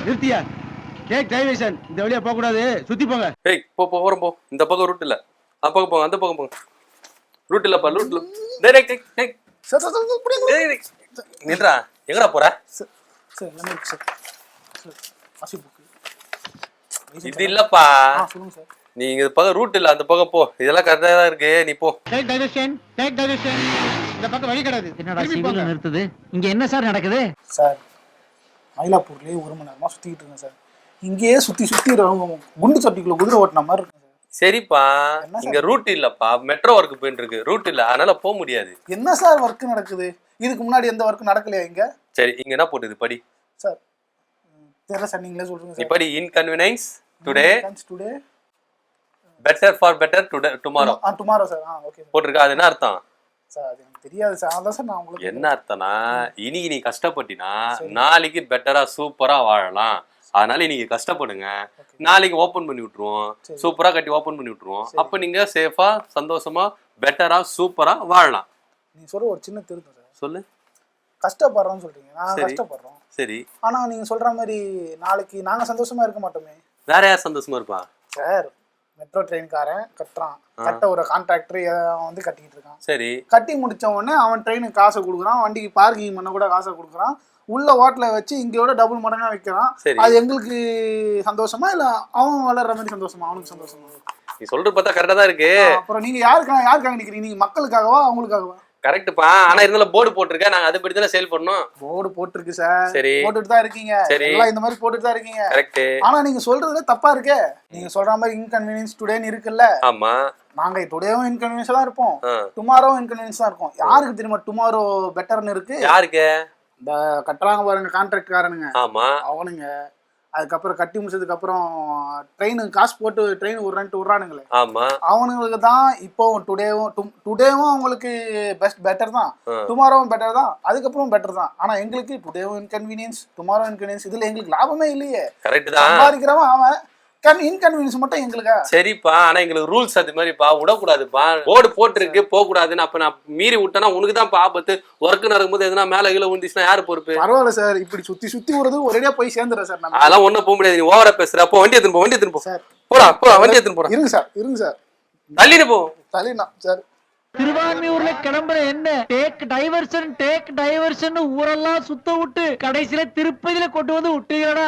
நிறுத்தியா take diversion. இந்த வழியா போக கூடாது, சுத்தி போங்க. ஏய் போறோம் போ. இந்த பக்கம் ரூட் இல்ல, அந்த பக்கம் போங்க, அந்த பக்கம் போங்க. ரூட் இல்லப்பா, ரூட்ல டேய் நில்றா. எங்கடா போற? இது இல்லப்பா, நீங்க இந்த பக்கம் ரூட் இல்ல, அந்த பக்கம் போ. இதெல்லாம் கரெக்டா தான் இருக்கு, நீ போ. Take diversion. இந்த பக்கம் வழி கிடையாது. என்னடா சிவில நிறுத்துது? இங்க என்ன சார் நடக்குது? சார் மயிலாப்பூர்லயே 1 மணி நேரமா சுத்திட்டு இருக்கேன் சார். இங்கேயே சுத்தி குண்டு சட்டிக்குள்ள குதிரை ஓட்டின மாதிரி இருக்கு. சரிப்பா, இங்க ரூட் இல்லப்பா, மெட்ரோ ஒர்க் போயிட்டு இருக்கு, ரூட் இல்ல, அதனால போக முடியாது. என்ன சார் ஒர்க் நடக்குது? இதுக்கு முன்னாடி எந்த ஒர்க் நடக்கலையா இங்க? சரி, இங்க என்ன போட்டுது படி. சார் தெரியல சார், நீங்களே சொல்லுங்க நீ சார். படி. Inconvenience today, better for better tomorrow. Tomorrow sir. Okay போட்டிருக்கா. அது என்ன அர்த்தம் சார்? அது எனக்கு தெரியாது சார், அதான் சார் நான் உங்களுக்கு. என்ன அர்த்தம்னா, இன்னைக்கு நீ கஷ்டப்பட்டினா நாளைக்கு பெட்டரா சூப்பரா வாழலாம். அதனால நீங்க கஷ்டப்படுங்க, நாளைக்கு ஓபன் பண்ணி விட்டுருவோம், சூப்பரா கட்டி ஓபன் பண்ணி விட்டுருவோம். அப்ப நீங்க சேஃபா சந்தோஷமா பெட்டரா சூப்பரா வாழலாம். நீ சொல்ற ஒரு சின்ன திருத்தம் சார். சொல்லு. கஷ்டப்படுறோம்னு சொல்றீங்க, நான் கஷ்டப்படுறோம். சரி, ஆனா நீங்க சொல்ற மாதிரி நாளைக்கு நாங்க சந்தோஷமா இருக்க மாட்டோமே. வேற யார் சந்தோஷமா இருப்பா? சார் மெட்ரோ ட்ரெயின்காரன் கட்டுறான், கட்ட ஒரு கான்ட்ராக்டர் வந்து கட்டிக்கிட்டு இருக்கான். சரி, கட்டி முடிச்ச உடனே அவன் ட்ரெயினுக்கு காசை கொடுக்குறான், வண்டிக்கு பார்க்கிங் பண்ண கூட காசை கொடுக்குறான், உள்ள ஹோட்டல வச்சு இங்கயோட டபுள் மடங்கா வைக்கிறான். அது எங்களுக்கு சந்தோஷமா இல்ல அவன் வளர்ற மாதிரி சந்தோஷமா? அவனுக்கு சந்தோஷமா? நீ சொல்றது பார்த்தா கரெக்டா தான் இருக்கு. அப்புறம் நீங்க யாருக்காக நிக்கிறீங்க? நீங்க மக்களுக்காகவா அவங்களுக்காகவா? கரெக்ட்பா, ஆனா இருந்தாலும் போர்டு போட்டிருக்கேன், நாங்க அதை படி தானே சேல் பண்ணோம். போர்டு போட்டிருக்கு சார். சரி, போட்டுட்டு தான் இருக்கீங்க. எல்லாம் இந்த மாதிரி போட்டுட்டு தான் இருக்கீங்க. கரெக்ட். ஆனா நீங்க சொல்றதுல தப்பா இருக்கு. நீங்க சொல்ற மாதிரி இன்கன்வீனியன்ஸ் டுடேன்னு இருக்குல்ல. ஆமா, நாங்க டுடேவும் இன்கன்வீனியன்ஸ் தான் இருப்போம், டுமாரோவும் இன்கன்வீனியன்ஸ் தான் இருக்கும். யாருக்கு தெரியுமா டுமாரோ பெட்டர்னு இருக்கு? யாருக்கு? இந்த கட்டுறாங்க பாருங்க கான்ட்ராக்ட் காரனுங்க. ஆமா, அவனுங்க. அதுக்கப்புறம் கட்டி முடிச்சதுக்கு அப்புறம் ட்ரெயினுக்கு காசு போட்டு ட்ரெயின் விடுறானுங்களே. ஆமா, அவனுங்களுக்கு தான் இப்போ டுடேவும் அவங்களுக்கு பெட்டர் தான், டுமாரோவும் பெட்டர் தான், அதுக்கப்புறம் பெட்டர் தான். ஆனா எங்களுக்கு டுடேவும் இன்கன்வீனியன்ஸ், டுமாரோ இன்கன்வீனியன்ஸ், இதுல எங்களுக்கு லாபமே இல்லையே. கரெக்ட் தான். சம்பாதிக்கிறவன் அவன், இன்கன்வீனியன்ஸ் மட்டும் எங்களுக்கா? சரிப்பா, ஆனா எங்களுக்கு ரூல்ஸ் அது மாதிரிப்பா, விடக்கூடாதுப்பா. போர்டு போட்டுருக்கு போக கூடாதுன்னு. அப்ப நான் மீறி விட்டேன்னா உனக்கு தான் ஆபத்து. ஒர்க் நடக்கும்போது எதுனா மேல கீழே விழுந்துச்சுன்னா யாரு பொறுப்பு? பரவாயில்ல சார், இப்படி சுத்தி வருது ஒரேடியா போய் சேர்ந்துடுறேன் சார். அதெல்லாம் ஒண்ணும் போக முடியாது, நீ ஓவரா பேசுற. அப்போ வண்டி எடுத்துன்னு போ சார். போடா வண்டி எடுத்துன்னு போறேன். இருங்க சார் தள்ளிட்டு போ. தள்ளினா சார். திருவான்மியூர்ல கிளம்புற என்ன டேக் டைவர்ஷன் ஊரெல்லாம் சுத்த விட்டு கடைசியில திருப்பதியில கொண்டு வந்து விட்டுறா.